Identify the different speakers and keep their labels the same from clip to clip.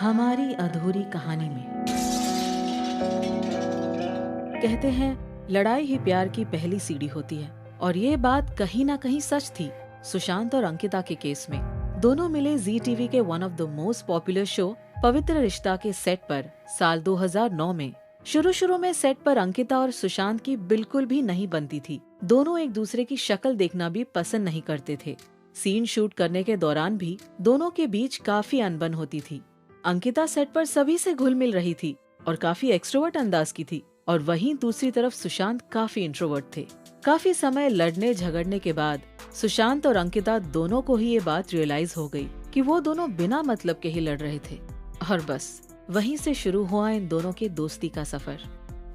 Speaker 1: हमारी अधूरी कहानी में कहते हैं लड़ाई ही प्यार की पहली सीढ़ी होती है और ये बात कहीं ना कहीं सच थी। सुशांत और अंकिता के केस में दोनों मिले जी टीवी के one of the most popular show पवित्र रिश्ता के सेट पर साल 2009 में। शुरू में सेट पर अंकिता और सुशांत की बिल्कुल भी नहीं बनती थी। दोनों एक दूसरे की शक्ल देखना भी पसंद नहीं करते थे। सीन शूट करने के दौरान भी दोनों के बीच काफी अनबन होती थी। अंकिता सेट पर सभी से घुल मिल रही थी और काफी एक्सट्रोवर्ट अंदाज की थी, और वहीं दूसरी तरफ सुशांत काफी इंट्रोवर्ट थे। काफी समय लड़ने झगड़ने के बाद सुशांत और अंकिता दोनों को ही ये बात रियलाइज हो गई कि वो दोनों बिना मतलब के ही लड़ रहे थे। और बस वहीं से शुरू हुआ इन दोनों के दोस्ती का सफर।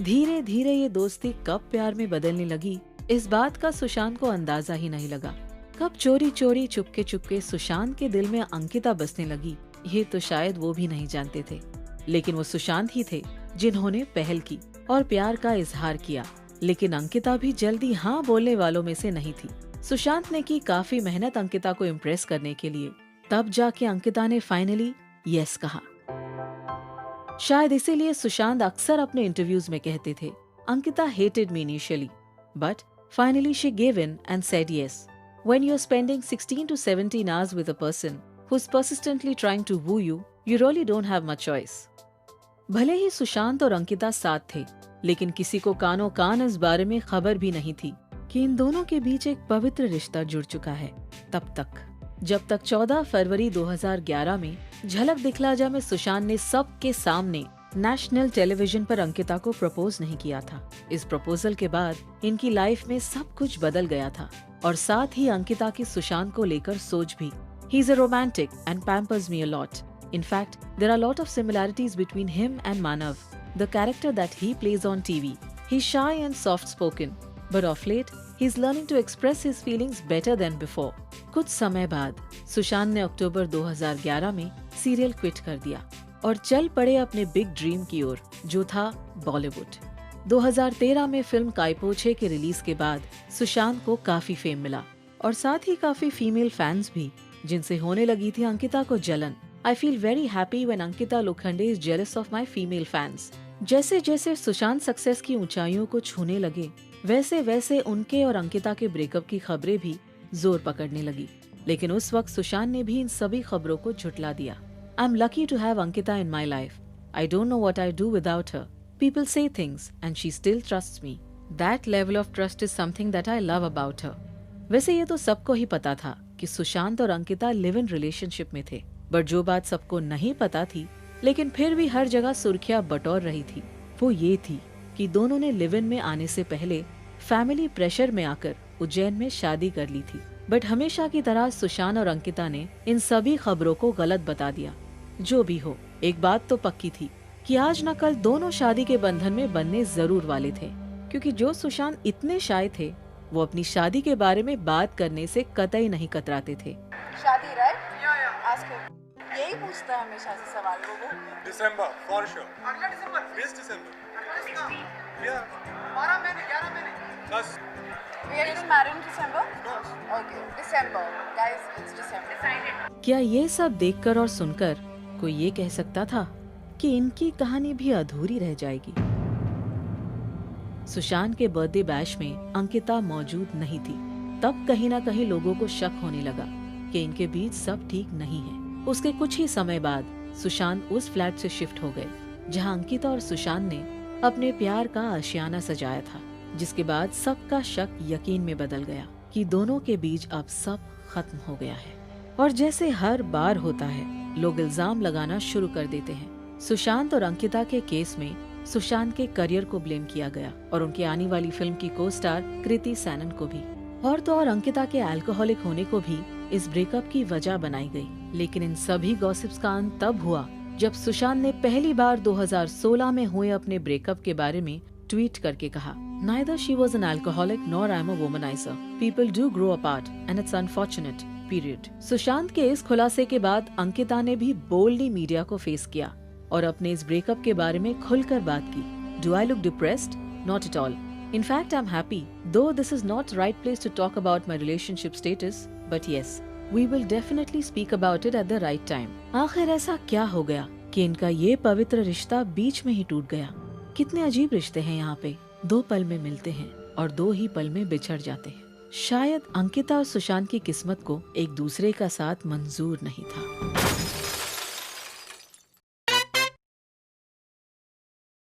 Speaker 1: धीरे धीरे ये दोस्ती कब प्यार में बदलने लगी, इस बात का सुशांत को अंदाजा ही नहीं लगा। कब चोरी चोरी चुपके चुपके सुशांत के दिल में अंकिता बसने लगी, ये तो शायद वो भी नहीं जानते थे। लेकिन वो सुशांत ही थे जिन्होंने पहल की और प्यार का इजहार किया। लेकिन अंकिता भी जल्दी हाँ बोलने वालों में से नहीं थी। सुशांत ने की काफी मेहनत अंकिता को इम्प्रेस करने के लिए, तब जाके अंकिता ने फाइनली यस कहा। शायद इसीलिए सुशांत अक्सर अपने इंटरव्यूज में कहते थे, Ankita hated me initially but finally she give in and said yes. When you're spending 16 to 17 hours with a person who's persistently trying to woo you, you really don't have much choice. भले ही सुशांत और अंकिता साथ थे, लेकिन किसी को कानों कान इस बारे में खबर भी नहीं थी कि इन दोनों के बीच एक पवित्र रिश्ता जुड़ चुका है। तब तक जब तक 14 फरवरी 2011 में झलक दिखला जा में सुशांत ने सबके सामने नेशनल टेलीविजन पर अंकिता को प्रपोज नहीं किया था। इस प्रपोजल के बाद इनकी लाइफ में सब कुछ बदल गया था, और साथ ही अंकिता की सुशांत को लेकर सोच भी। He is a romantic and pampers me a lot. In fact, there are a lot of similarities between him and Manav, the character that he plays on TV. He's shy and soft-spoken, but of late, he's learning to express his feelings better than before. कुछ समय बाद सुशांत ने अक्टूबर 2011 में serial quit कर दिया और चल पड़े अपने बिग ड्रीम की ओर, जो था बॉलीवुड। 2013 में फिल्म कायपोछे के रिलीज के बाद सुशांत को काफी फेम मिला और साथ ही काफी फीमेल फैंस भी, जिनसे होने लगी थी अंकिता को जलन। I feel very happy when Ankita Lokhande is jealous of my female fans. जैसे जैसे सुशांत सक्सेस की ऊंचाइयों को छूने लगे, वैसे वैसे उनके और अंकिता के ब्रेकअप की खबरें भी जोर पकड़ने लगी। लेकिन उस वक्त सुशांत ने भी इन सभी खबरों को झुठला दिया। I am lucky to have Ankita in my life. I don't know what I do without her. People say things and she still trusts me. That level of trust is something that I love about her. वैसे ये तो सबको ही पता था कि सुशांत और Ankita live in relationship में थे, बट जो बात सबको नहीं पता थी लेकिन फिर भी हर जगह सुर्खियां बटोर रही थी, वो ये थी कि दोनों ने लिव इन में आने से पहले फैमिली प्रेशर में आकर उज्जैन में शादी कर ली थी। बट हमेशा की तरह सुशांत और अंकिता ने इन सभी खबरों को गलत बता दिया। जो भी हो, एक बात तो पक्की थी कि आज न कल दोनों शादी के बंधन में बनने जरूर वाले थे, क्योंकि जो सुशांत इतने शाय थे, वो अपनी शादी के बारे में बात करने से कतई नहीं कतराते थे।
Speaker 2: शादी राइट? Ask him. यही पूछता है हमेशा से सवाल वो।
Speaker 3: दिसंबर फॉर श्योर।
Speaker 2: अगला दिसंबर?
Speaker 3: दिस दिसंबर।
Speaker 2: या 12 महीने 11 महीने।
Speaker 3: बस।
Speaker 2: We are getting married in December? Okay, December. Guys, it's December. Decided.
Speaker 1: क्या ये सब देखकर और सुनकर कोई ये कह सकता था कि इनकी कहानी भी अधूरी रह जाएगी? सुशांत के बर्थडे बैश में अंकिता मौजूद नहीं थी। तब कहीं ना कहीं लोगों को शक होने लगा कि इनके बीच सब ठीक नहीं है। उसके कुछ ही समय बाद सुशांत उस फ्लैट से शिफ्ट हो गए जहां अंकिता और सुशांत ने अपने प्यार का आशियाना सजाया था, जिसके बाद सबका शक यकीन में बदल गया कि दोनों के बीच अब सब खत्म हो गया है। और जैसे हर बार होता है, लोग इल्जाम लगाना शुरू कर देते हैं। सुशांत और अंकिता के केस में सुशांत के करियर को ब्लेम किया गया और उनकी आने वाली फिल्म की को स्टार कृति सैनन को भी, और तो और अंकिता के अल्कोहलिक होने को भी इस ब्रेकअप की वजह बनाई गई। लेकिन इन सभी गॉसिप्स का अंत तब हुआ जब सुशांत ने पहली बार 2016 में हुए अपने ब्रेकअप के बारे में ट्वीट करके कहा, Neither she was an alcoholic nor I'm a womanizer. People do grow apart and it's unfortunate. Period. Sushant के इस खुलासे के बाद अंकिता ने भी बोल्डली मीडिया को फेस किया और अपने इस ब्रेकअप के बारे में खुलकर बात की। Do I look depressed? Not at all. In fact, I'm happy. Though this is not right place to talk about my relationship status, but yes, we will definitely speak about it at the right time. आखिर ऐसा क्या हो गया कि इनका ये पवित्र रिश्ता बीच में ही टूट गया। कितने अजीब रिश्ते हैं यहाँ पे, 2 पल में मिलते हैं और 2 ही पल में बिछड़ जाते हैं। शायद अंकिता और सुशांत की किस्मत को एक दूसरे का साथ मंजूर नहीं था।